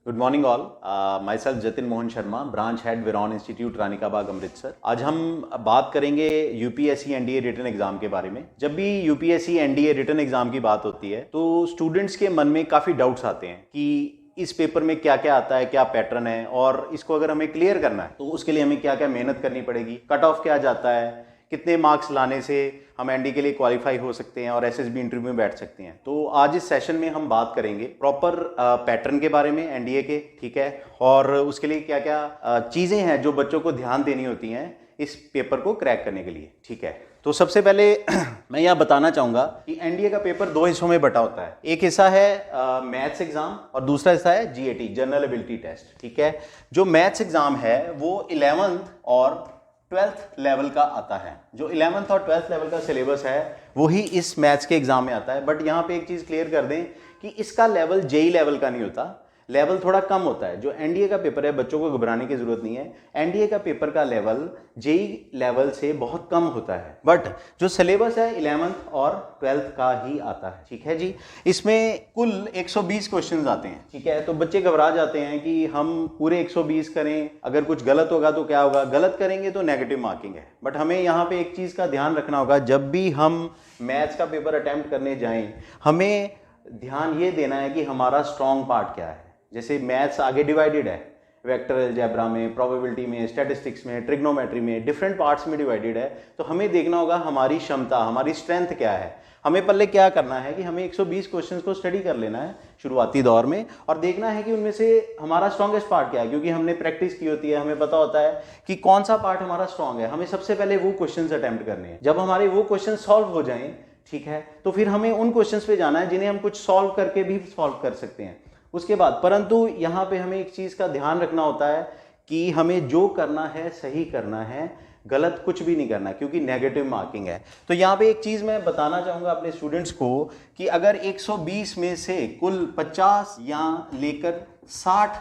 Good morning all. Myself Jatin Mohan Sharma, branch head Viron institute Ranikabagh Amritsar. आज हम बात करेंगे यूपीएससी एनडीए रिटन एग्जाम के बारे में। जब भी यूपीएससी एनडीए रिटन एग्जाम की बात होती है तो स्टूडेंट्स के मन में काफ़ी डाउट्स आते हैं कि इस पेपर में क्या क्या आता है, क्या पैटर्न है, और इसको अगर हमें क्लियर करना है तो उसके लिए हमें क्या क्या मेहनत करनी पड़ेगी, कट ऑफ क्या जाता है, कितने मार्क्स लाने से हम एनडी के लिए क्वालिफाई हो सकते हैं और एसएसबी इंटरव्यू में बैठ सकते हैं। तो आज इस सेशन में हम बात करेंगे प्रॉपर पैटर्न के बारे में एनडीए के, ठीक है, और उसके लिए क्या क्या चीज़ें हैं जो बच्चों को ध्यान देनी होती हैं इस पेपर को क्रैक करने के लिए, ठीक है। तो सबसे पहले मैं यह बताना चाहूँगा कि एनडीए का पेपर दो हिस्सों में बटा होता है। एक हिस्सा है मैथ्स एग्जाम और दूसरा हिस्सा है जीएटी, जनरल एबिलिटी टेस्ट, ठीक है। जो मैथ्स एग्जाम है वो 11th और 12th लेवल का आता है। जो 11th और 12th लेवल का सिलेबस है वही इस मैथ्स के एग्जाम में आता है। बट यहाँ पे एक चीज़ क्लियर कर दें कि इसका लेवल जेई लेवल का नहीं होता, लेवल थोड़ा कम होता है। जो एनडीए का पेपर है, बच्चों को घबराने की जरूरत नहीं है, एनडीए का पेपर का लेवल जेई लेवल से बहुत कम होता है। बट जो सिलेबस है 11th और 12th का ही आता है, ठीक है जी। इसमें कुल 120 क्वेश्चंस आते हैं, ठीक है। तो बच्चे घबरा जाते हैं कि हम पूरे 120 करें, अगर कुछ गलत होगा तो क्या होगा, गलत करेंगे तो नेगेटिव मार्किंग है। बट हमें यहाँ पे एक चीज़ का ध्यान रखना होगा, जब भी हम मैथ्स का पेपर अटेम्प्ट करने जाएं हमें ध्यान ये देना है कि हमारा स्ट्रॉन्ग पार्ट क्या है। जैसे मैथ्स आगे डिवाइडेड है, वेक्टर अलजेब्रा में, प्रोबेबिलिटी में, स्टैटिस्टिक्स में, ट्रिग्नोमेट्री में, डिफरेंट पार्ट्स में डिवाइडेड है। तो हमें देखना होगा हमारी क्षमता, हमारी स्ट्रेंथ क्या है। हमें पहले क्या करना है कि हमें 120 क्वेश्चंस को स्टडी कर लेना है शुरुआती दौर में और देखना है कि उनमें से हमारा स्ट्रॉन्गेस्ट पार्ट क्या है, क्योंकि हमने प्रैक्टिस की होती है, हमें पता होता है कि कौन सा पार्ट हमारा स्ट्रॉन्ग है। हमें सबसे पहले वो क्वेश्चंस अटेम्प्ट करने हैं। जब हमारे वो क्वेश्चन सॉल्व हो जाएं, ठीक है, तो फिर हमें उन क्वेश्चंस पे जाना है जिन्हें हम कुछ सॉल्व करके भी सॉल्व कर सकते हैं उसके बाद। परंतु यहाँ पे हमें एक चीज़ का ध्यान रखना होता है कि हमें जो करना है सही करना है, गलत कुछ भी नहीं करना, क्योंकि नेगेटिव मार्किंग है। तो यहाँ पे एक चीज़ मैं बताना चाहूँगा अपने स्टूडेंट्स को कि अगर 120 में से कुल 50 या लेकर 60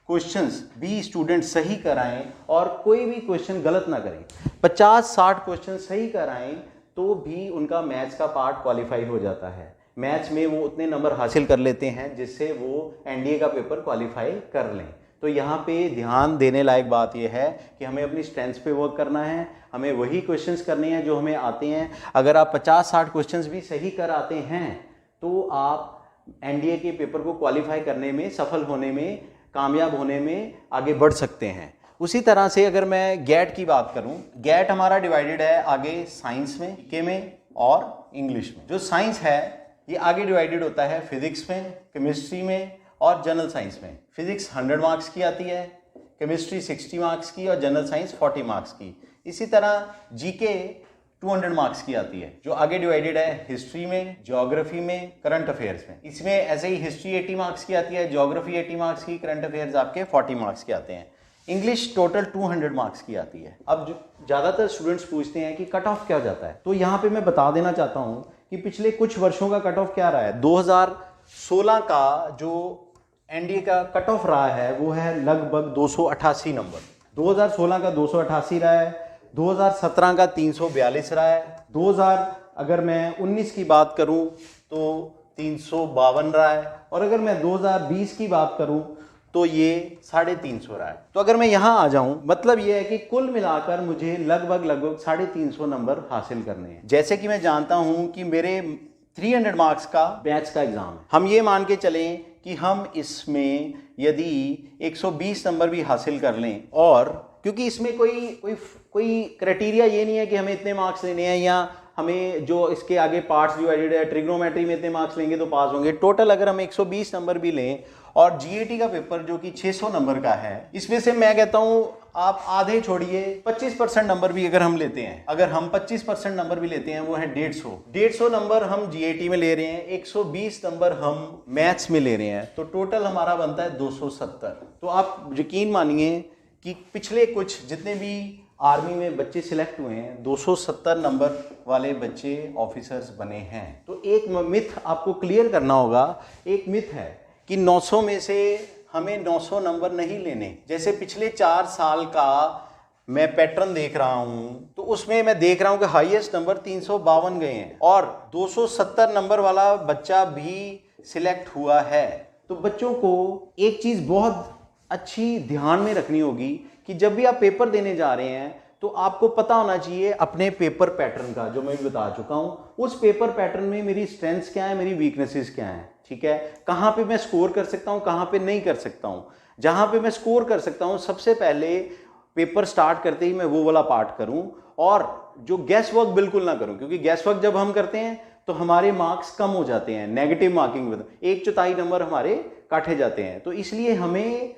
क्वेश्चंस भी स्टूडेंट सही कराएं और कोई भी क्वेश्चन गलत ना करें, 50-60 क्वेश्चन सही कराएं तो भी उनका मैथ्स का पार्ट क्वालिफाई हो जाता है। मैथ्स में वो उतने नंबर हासिल कर लेते हैं जिससे वो एनडीए का पेपर क्वालिफाई कर लें। तो यहाँ पे ध्यान देने लायक बात यह है कि हमें अपनी स्ट्रेंथ्स पे वर्क करना है, हमें वही क्वेश्चंस करने हैं जो हमें आते हैं। अगर आप 50-60 क्वेश्चंस भी सही कर आते हैं तो आप एनडीए के पेपर को क्वालिफाई करने में, सफल होने में, कामयाब होने में आगे बढ़ सकते हैं। उसी तरह से अगर मैं गैट की बात करूं, गैट हमारा डिवाइडेड है आगे साइंस में, के में और इंग्लिश में। जो साइंस है ये आगे डिवाइडेड होता है फिजिक्स में, केमिस्ट्री में और जनरल साइंस में। फिजिक्स 100 मार्क्स की आती है, केमिस्ट्री 60 मार्क्स की और जनरल साइंस 40 मार्क्स की। इसी तरह जीके 200 मार्क्स की आती है, जो आगे डिवाइडेड है हिस्ट्री में, ज्योग्राफी में, करंट अफेयर्स में। इसमें ऐसे ही हिस्ट्री 80 मार्क्स की आती है, ज्योग्राफी 80 मार्क्स की, करंट अफेयर्स आपके 40 मार्क्स के आते हैं। इंग्लिश टोटल 200 मार्क्स की आती है। अब ज़्यादातर स्टूडेंट्स पूछते हैं कि कट ऑफ क्या हो जाता है, तो यहाँ पे मैं बता देना चाहता हूँ कि पिछले कुछ वर्षों का कट ऑफ क्या रहा है। 2016 का जो एनडीए का कट ऑफ रहा है वो है लगभग 288 नंबर। 2016 का 288 रहा है, 2017 का 342 रहा है, 2000 अगर मैं 19 की बात करूं तो 352 रहा है, और अगर मैं 2020 की बात करूं तो ये 350 रहा है। तो अगर मैं यहाँ आ जाऊं, मतलब ये है कि कुल मिलाकर मुझे लगभग 350 नंबर हासिल करने हैं। जैसे कि मैं जानता हूं कि मेरे 300 मार्क्स का बैच का एग्जाम है, हम ये मान के चलें कि हम इसमें यदि 120 नंबर भी हासिल कर लें, और क्योंकि इसमें कोई क्राइटेरिया ये नहीं है कि हमें इतने मार्क्स लेने हैं या हमें जो इसके आगे पार्ट्स डिवाइडेड है, ट्रिग्नोमेट्री में इतने मार्क्स लेंगे तो पास होंगे। टोटल अगर हम 120 नंबर भी लें और जीएटी का पेपर जो कि 600 नंबर का है, इसमें से मैं कहता हूं आप आधे छोड़िए, 25% नंबर भी अगर हम लेते हैं, अगर हम 25% नंबर भी लेते हैं, वो है 150 नंबर हम जीएटी में ले रहे हैं, 120 नंबर हम मैथ्स में ले रहे हैं, तो टोटल हमारा बनता है 270। तो आप यकीन मानिए कि पिछले कुछ जितने भी आर्मी में बच्चे सिलेक्ट हुए हैं, 270 नंबर वाले बच्चे ऑफिसर्स बने हैं। तो एक मिथ आपको क्लियर करना होगा। एक मिथ है कि 900 में से हमें 900 नंबर नहीं लेने। जैसे पिछले 4 साल का मैं पैटर्न देख रहा हूं, तो उसमें मैं देख रहा हूं कि हाईएस्ट नंबर 352 गए हैं और 270 नंबर वाला बच्चा भी सिलेक्ट हुआ है। तो बच्चों को एक चीज़ बहुत अच्छी ध्यान में रखनी होगी कि जब भी आप पेपर देने जा रहे हैं तो आपको पता होना चाहिए अपने पेपर पैटर्न का, जो मैं भी बता चुका हूं, उस पेपर पैटर्न में मेरी स्ट्रेंथ्स क्या है, मेरी वीकनेसेस क्या हैं, ठीक है। कहां पे मैं स्कोर कर सकता हूं, कहां पे नहीं कर सकता हूं। जहां पे मैं स्कोर कर सकता हूं, सबसे पहले पेपर स्टार्ट करते ही मैं वो वाला पार्ट करूं और जो गैस वर्क बिल्कुल ना करूं, क्योंकि गैस वर्क जब हम करते हैं तो हमारे मार्क्स कम हो जाते हैं, नेगेटिव मार्किंग में 1/4 नंबर हमारे काटे जाते हैं। तो इसलिए हमें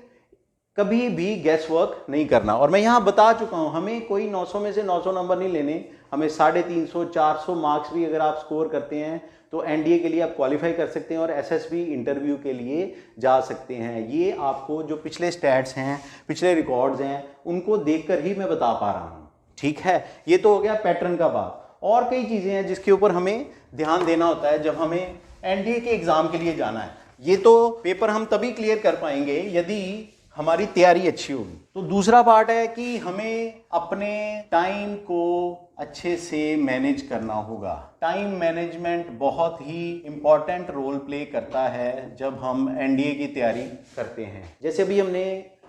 कभी भी गैस वर्क नहीं करना। और मैं यहां बता चुका हूं, हमें कोई 900 में से 900 नंबर नहीं लेने, हमें 350 400 मार्क्स भी अगर आप स्कोर करते हैं तो एनडीए के लिए आप क्वालिफाई कर सकते हैं और एसएसबी इंटरव्यू के लिए जा सकते हैं। ये आपको जो पिछले स्टैट्स हैं, पिछले रिकॉर्ड्स हैं, उनको देखकर ही मैं बता पा रहा हूं, ठीक है। ये तो हो गया पैटर्न का बात। और कई चीजें हैं जिसके ऊपर हमें ध्यान देना होता है जब हमें एनडीए के एग्जाम के लिए जाना है। ये तो पेपर हम तभी क्लियर कर पाएंगे यदि हमारी तैयारी अच्छी होगी। तो दूसरा पार्ट है कि हमें अपने टाइम को अच्छे से मैनेज करना होगा। टाइम मैनेजमेंट बहुत ही इंपॉर्टेंट रोल प्ले करता है जब हम एनडीए की तैयारी करते हैं। जैसे अभी हमने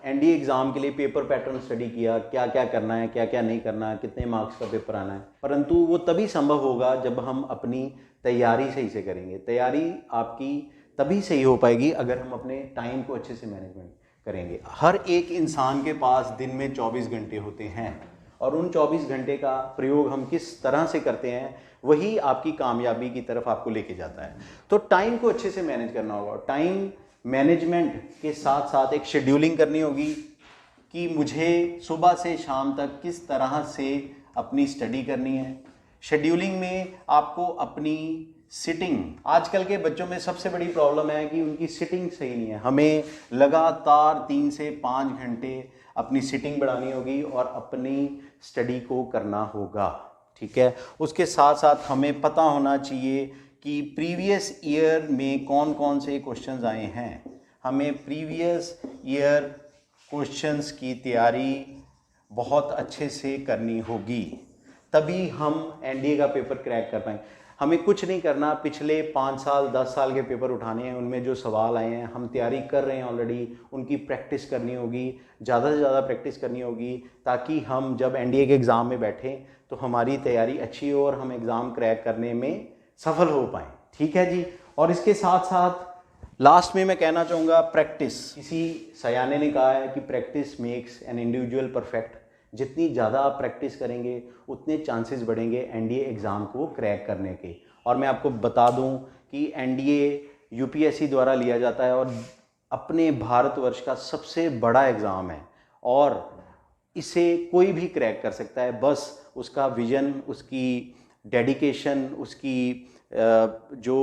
एनडीए एग्जाम के लिए पेपर पैटर्न स्टडी किया, क्या क्या करना है, क्या क्या नहीं करना है, कितने मार्क्स का पेपर आना है, परंतु वो तभी संभव होगा जब हम अपनी तैयारी सही से करेंगे। तैयारी आपकी तभी सही हो पाएगी अगर हम अपने टाइम को अच्छे से मैनेजमेंट करेंगे। हर एक इंसान के पास दिन में 24 घंटे होते हैं और उन 24 घंटे का प्रयोग हम किस तरह से करते हैं वही आपकी कामयाबी की तरफ आपको लेके जाता है। तो टाइम को अच्छे से मैनेज करना होगा। टाइम मैनेजमेंट के साथ साथ एक शेड्यूलिंग करनी होगी कि मुझे सुबह से शाम तक किस तरह से अपनी स्टडी करनी है। शेड्यूलिंग में आपको अपनी सिटिंग, आजकल के बच्चों में सबसे बड़ी प्रॉब्लम है कि उनकी सिटिंग सही नहीं है। हमें लगातार 3 से 5 घंटे अपनी सिटिंग बढ़ानी होगी और अपनी स्टडी को करना होगा, ठीक है। उसके साथ साथ हमें पता होना चाहिए कि प्रीवियस ईयर में कौन कौन से क्वेश्चंस आए हैं। हमें प्रीवियस ईयर क्वेश्चंस की तैयारी बहुत अच्छे से करनी होगी, तभी हम एनडीए का पेपर क्रैक कर पाएंगे। हमें कुछ नहीं करना, पिछले 5 साल 10 साल के पेपर उठाने हैं, उनमें जो सवाल आए हैं हम तैयारी कर रहे हैं ऑलरेडी, उनकी प्रैक्टिस करनी होगी, ज़्यादा से ज़्यादा प्रैक्टिस करनी होगी ताकि हम जब एनडीए के एग्ज़ाम में बैठें तो हमारी तैयारी अच्छी हो और हम एग्ज़ाम क्रैक करने में सफल हो पाएँ, ठीक है जी। और इसके साथ साथ लास्ट में मैं कहना चाहूँगा प्रैक्टिस। किसी सयाने ने कहा है कि practice makes an individual perfect. जितनी ज़्यादा आप प्रैक्टिस करेंगे उतने चांसेस बढ़ेंगे एनडीए एग्ज़ाम को क्रैक करने के। और मैं आपको बता दूं कि एनडीए यूपीएससी द्वारा लिया जाता है और अपने भारतवर्ष का सबसे बड़ा एग्ज़ाम है और इसे कोई भी क्रैक कर सकता है। बस उसका विजन, उसकी डेडिकेशन, उसकी जो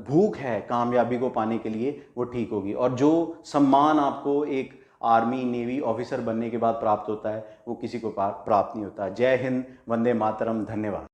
भूख है कामयाबी को पाने के लिए वो ठीक होगी। और जो सम्मान आपको एक आर्मी नेवी ऑफिसर बनने के बाद प्राप्त होता है वो किसी को प्राप्त नहीं होता। जय हिंद, वंदे मातरम, धन्यवाद।